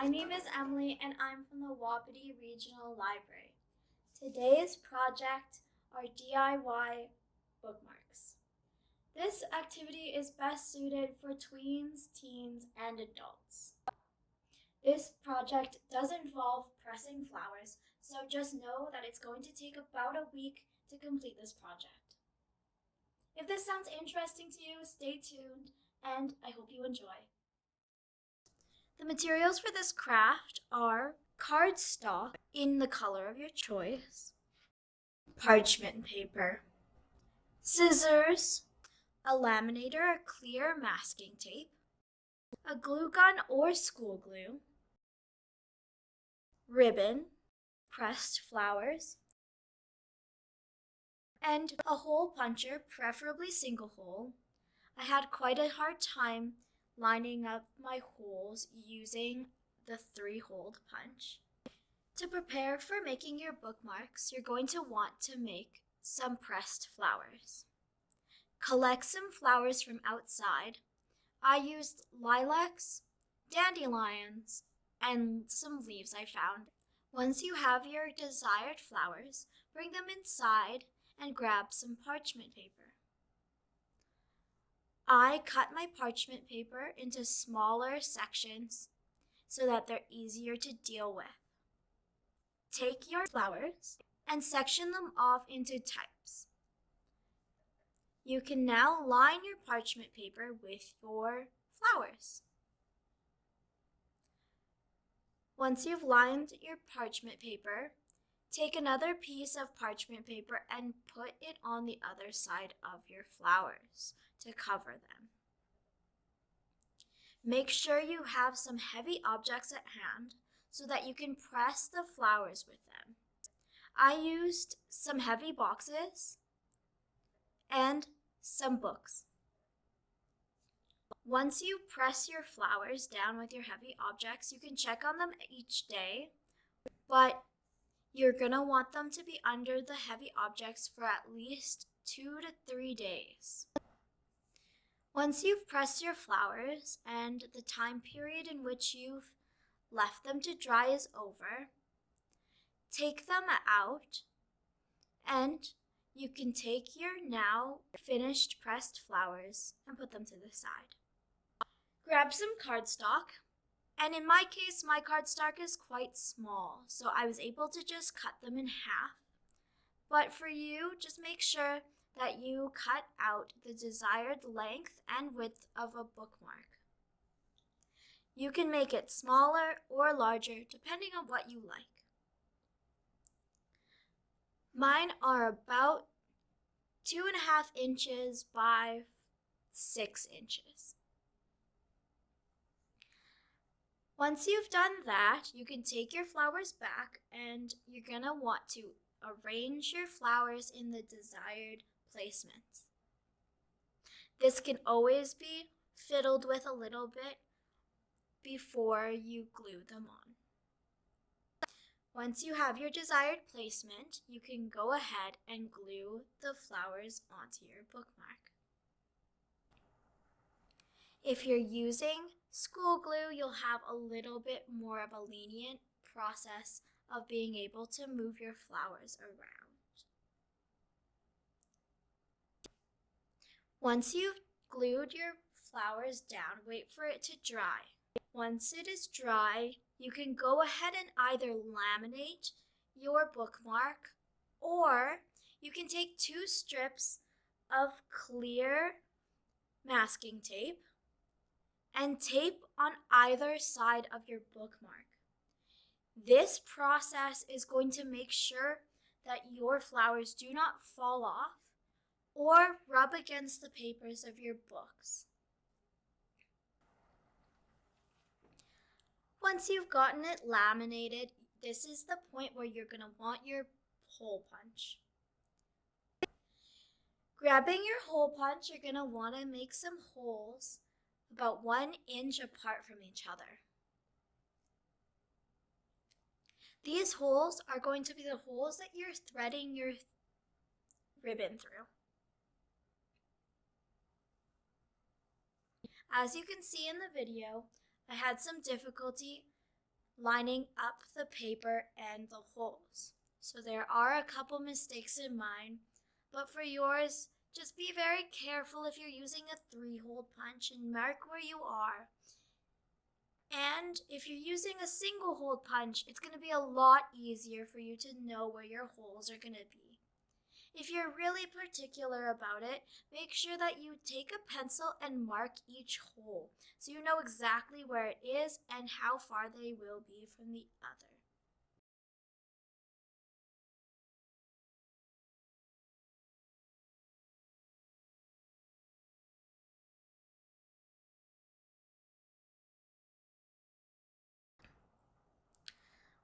My name is Emily and I'm from the Wapiti Regional Library. Today's project are DIY bookmarks. This activity is best suited for tweens, teens, and adults. This project does involve pressing flowers, so just know that it's going to take about a week to complete this project. If this sounds interesting to you, stay tuned, and I hope you enjoy. The materials for this craft are cardstock in the color of your choice, parchment paper, scissors, a laminator or clear masking tape, a glue gun or school glue, ribbon, pressed flowers, and a hole puncher, preferably single hole. I had quite a hard time lining up my holes using the 3-hole punch. To prepare for making your bookmarks, you're going to want to make some pressed flowers. Collect some flowers from outside. I used lilacs, dandelions, and some leaves I found. Once you have your desired flowers, bring them inside and grab some parchment paper. I cut my parchment paper into smaller sections so that they're easier to deal with. Take your flowers and section them off into types. You can now line your parchment paper with your flowers. Once you've lined your parchment paper, take another piece of parchment paper and put it on the other side of your flowers to cover them. Make sure you have some heavy objects at hand so that you can press the flowers with them. I used some heavy boxes and some books. Once you press your flowers down with your heavy objects, you can check on them each day, but you're going to want them to be under the heavy objects for at least 2 to 3 days. Once you've pressed your flowers and the time period in which you've left them to dry is over, take them out and you can take your now finished pressed flowers and put them to the side. Grab some cardstock, and in my case, my cardstock is quite small, so I was able to just cut them in half. But for you, just make sure that you cut out the desired length and width of a bookmark. You can make it smaller or larger depending on what you like. Mine are about 2.5 inches by 6 inches. Once you've done that, you can take your flowers back and you're going to want to arrange your flowers in the desired placements. This can always be fiddled with a little bit before you glue them on. Once you have your desired placement, you can go ahead and glue the flowers onto your bookmark. If you're using school glue, you'll have a little bit more of a lenient process of being able to move your flowers around. Once you've glued your flowers down, wait for it to dry. Once it is dry, you can go ahead and either laminate your bookmark or you can take 2 strips of clear masking tape and tape on either side of your bookmark. This process is going to make sure that your flowers do not fall off or rub against the papers of your books. Once you've gotten it laminated, this is the point where you're going to want your hole punch. Grabbing your hole punch, you're going to want to make some holes about 1 inch apart from each other. These holes are going to be the holes that you're threading your ribbon through. As you can see in the video, I had some difficulty lining up the paper and the holes. So there are a couple mistakes in mine, but for yours, just be very careful if you're using a 3-hole punch and mark where you are. And if you're using a single hole punch, it's going to be a lot easier for you to know where your holes are going to be. If you're really particular about it, make sure that you take a pencil and mark each hole so you know exactly where it is and how far they will be from the other.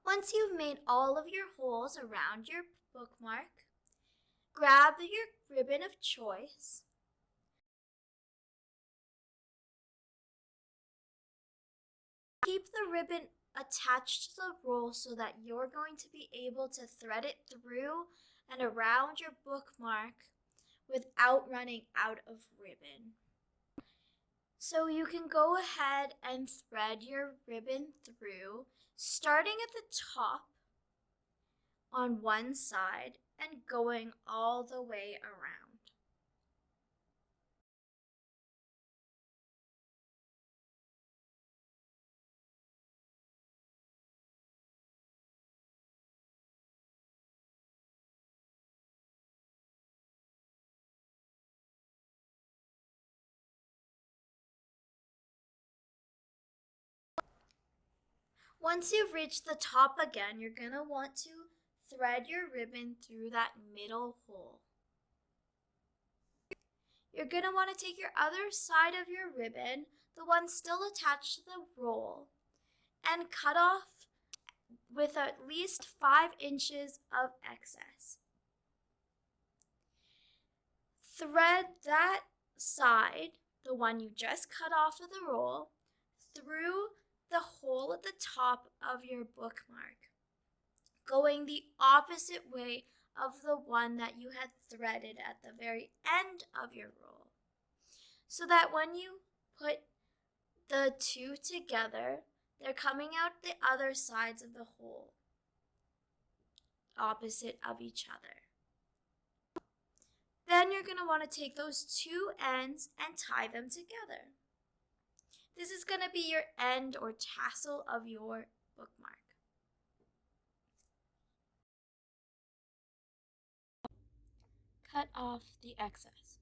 Once you've made all of your holes around your bookmark, grab your ribbon of choice. Keep the ribbon attached to the roll so that you're going to be able to thread it through and around your bookmark without running out of ribbon. So you can go ahead and thread your ribbon through, starting at the top on one side and going all the way around. Once you've reached the top again, you're going to want to thread your ribbon through that middle hole. You're going to want to take your other side of your ribbon, the one still attached to the roll, and cut off with at least 5 inches of excess. Thread that side, the one you just cut off of the roll, through the hole at the top of your bookmark, going the opposite way of the one that you had threaded at the very end of your roll, so that when you put the two together, they're coming out the other sides of the hole, opposite of each other. Then you're going to want to take those two ends and tie them together. This is going to be your end or tassel of your bookmark. Cut off the excess.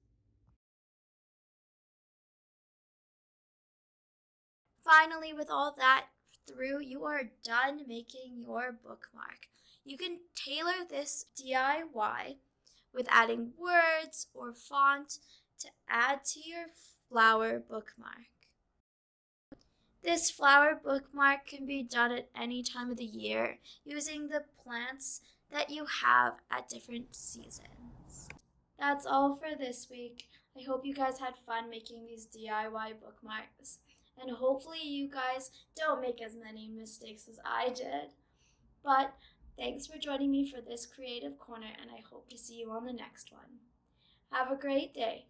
Finally, with all that through, you are done making your bookmark. You can tailor this DIY with adding words or font to add to your flower bookmark. This flower bookmark can be done at any time of the year using the plants that you have at different seasons. That's all for this week. I hope you guys had fun making these DIY bookmarks, and hopefully you guys don't make as many mistakes as I did. But thanks for joining me for this creative corner, and I hope to see you on the next one. Have a great day.